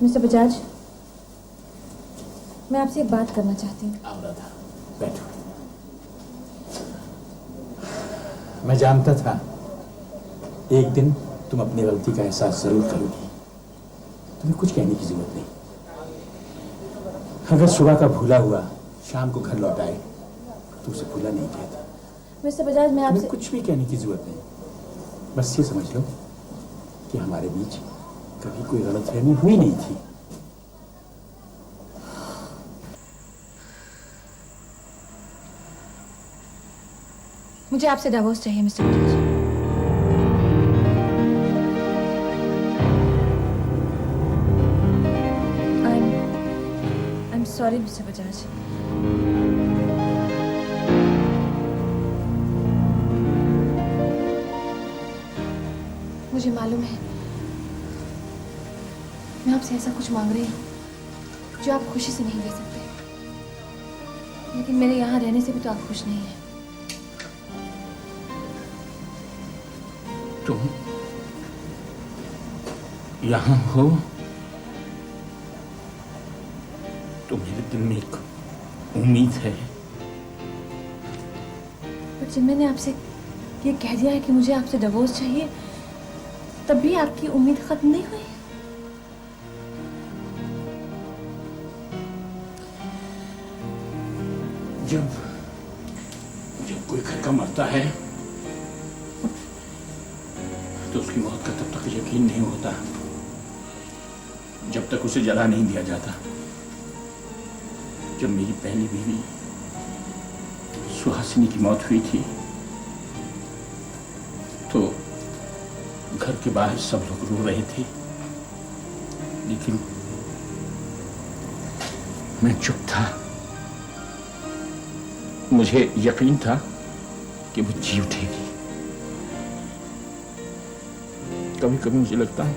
Mister Bajaj, मैं आपसे एक बात करना चाहती हूँ। आओ राधा, बैठो। मैं जानता था एक दिन तुम अपनी गलती का एहसास जरूर करोगी। तुम्हें कुछ कहने की जरूरत नहीं। अगर सुबह का भूला हुआ शाम को घर लौट आए तो उसे भूला नहीं कहता। मिस्टर बजाज, मैं आपसे कुछ भी कहने की जरूरत नहीं। बस ये समझ लो कि हमारे बीच कभी कोई गलतफहमी हुई नहीं थी। मुझे आपसे डिवोर्स चाहिए mister Bajaj. I'm sorry mister Bajaj. मुझे मालूम है मैं आपसे ऐसा कुछ मांग रही हूँ जो आप खुशी से नहीं दे सकते, लेकिन मेरे यहाँ रहने से भी तो आप खुश नहीं हैं। तुम यहाँ हो तो मेरे दिल में एक उम्मीद है। पर जब मैंने आपसे ये कह दिया है कि मुझे आपसे डिवोर्स चाहिए, तब भी आपकी उम्मीद खत्म नहीं हुई। जब कोई घर का मरता है तो उसकी मौत का तब तक यकीन नहीं होता जब तक उसे जला नहीं दिया जाता। जब मेरी पहली बीवी सुहासिनी की मौत हुई थी तो घर के बाहर सब लोग रो रहे थे, लेकिन मैं चुप था। मुझे यकीन था कि वो जी उठेगी। कभी कभी मुझे लगता है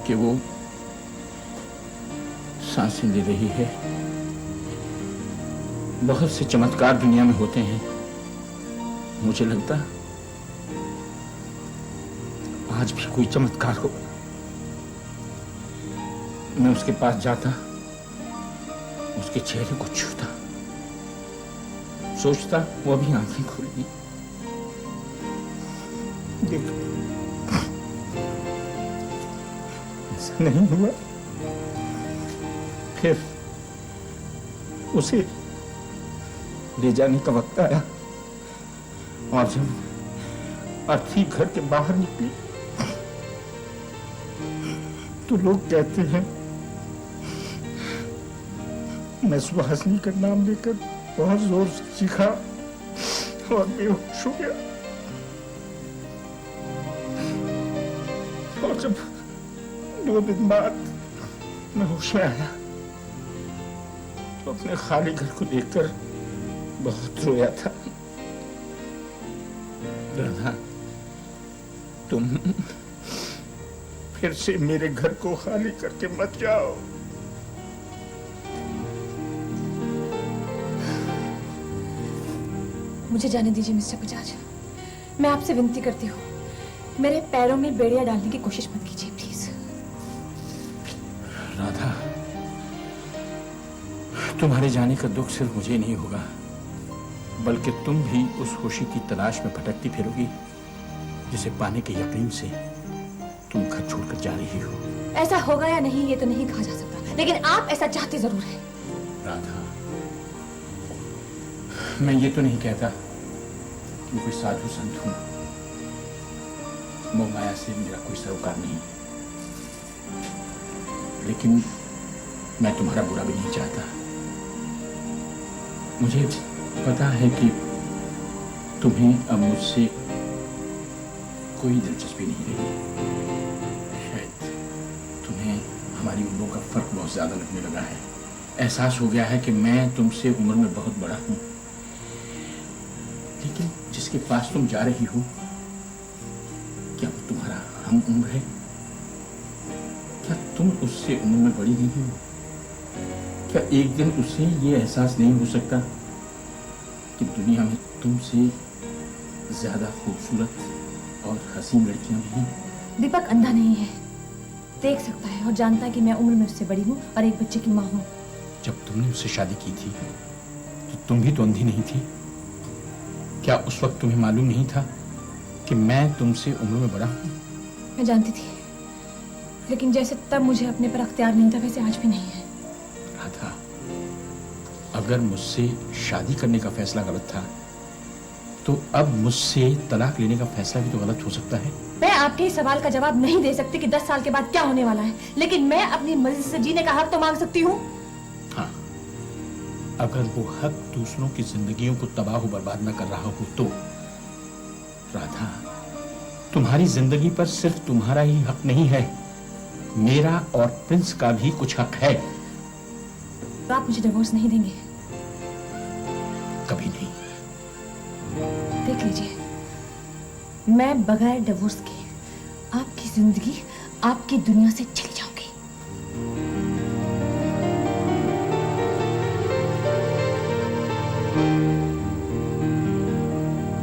कि वो सांसें ले रही है। बहुत से चमत्कार दुनिया में होते हैं। मुझे लगता आज भी कोई चमत्कार हो। मैं उसके पास जाता, उसके चेहरे को छूता, सोचता वो अभी आंखें खोलेगी। देखो ऐसा नहीं हुआ। फिर उसे ले जाने का वक्त आया और जब अर्थी घर के बाहर निकली तो लोग कहते हैं मैं सुहासिनी का नाम लेकर बहुत जोर से चीखा और बेहोश हो गया। और जब 2 दिन बाद मैं होश में आया तो अपने खाली घर को देखकर बहुत रोया था। राधा, तुम फिर से मेरे घर को खाली करके मत जाओ। मुझे जाने दीजिए मिस्टर बजाज। मैं आपसे विनती करती हूँ, मेरे पैरों में बेड़ियां डालने की कोशिश मत कीजिए प्लीज। राधा, तुम्हारे जाने का दुख सिर्फ मुझे नहीं होगा, बल्कि तुम भी उस खुशी की तलाश में भटकती फिरोगी जिसे पाने के यकीन से तुम घर छोड़कर जा रही हो। ऐसा होगा या नहीं ये तो नहीं कहा जा सकता, लेकिन आप ऐसा चाहते जरूर हैं। राधा, मैं ये तो नहीं कहता कि मैं कोई साधु संत हूं। मोह माया से मेरा कोई सरोकार नहीं, लेकिन मैं तुम्हारा बुरा भी नहीं चाहता। मुझे पता है कि तुम्हें अब मुझसे कोई दिलचस्पी नहीं रही। शायद तुम्हें हमारी उम्रों का फर्क बहुत ज्यादा लगने लगा है। एहसास हो गया है कि मैं तुमसे उम्र में बहुत बड़ा हूं, लेकिन जिसके पास तुम जा रही हो क्या वो तुम्हारा हम उम्र है? क्या तुम उससे उम्र में बड़ी नहीं हो? क्या एक दिन उसे ये एहसास नहीं हो सकता कि दुनिया में तुमसे ज्यादा खूबसूरत और हसीन लड़कियां भी हैं? दीपक अंधा नहीं है, देख सकता है और जानता है कि मैं उम्र में उससे बड़ी हूँ और एक बच्चे की माँ हूँ। जब तुमने उससे शादी की थी तो तुम भी तो अंधी नहीं थी। क्या उस वक्त तुम्हें मालूम नहीं था कि मैं तुमसे उम्र में बड़ा हूँ? मैं जानती थी, लेकिन जैसे तब मुझे अपने पर अख्तियार नहीं था वैसे आज भी नहीं है। राधा, अगर मुझसे शादी करने का फैसला गलत था तो अब मुझसे तलाक लेने का फैसला भी तो गलत हो सकता है। मैं आपके इस सवाल का जवाब नहीं दे सकती कि 10 साल के बाद क्या होने वाला है, लेकिन मैं अपनी मर्जी से जीने का हक तो मांग सकती हूँ। हाँ, अगर वो हक दूसरों की जिंदगियों को तबाह बर्बाद न कर रहा हो तो। राधा, तुम्हारी जिंदगी पर सिर्फ तुम्हारा ही हक नहीं है, मेरा और प्रिंस का भी कुछ हक है। तो आप मुझे डिवोर्स नहीं देंगे? कभी नहीं। देख लीजिए, मैं बगैर डिवोर्स के आपकी जिंदगी, आपकी दुनिया से चली जाऊंगी।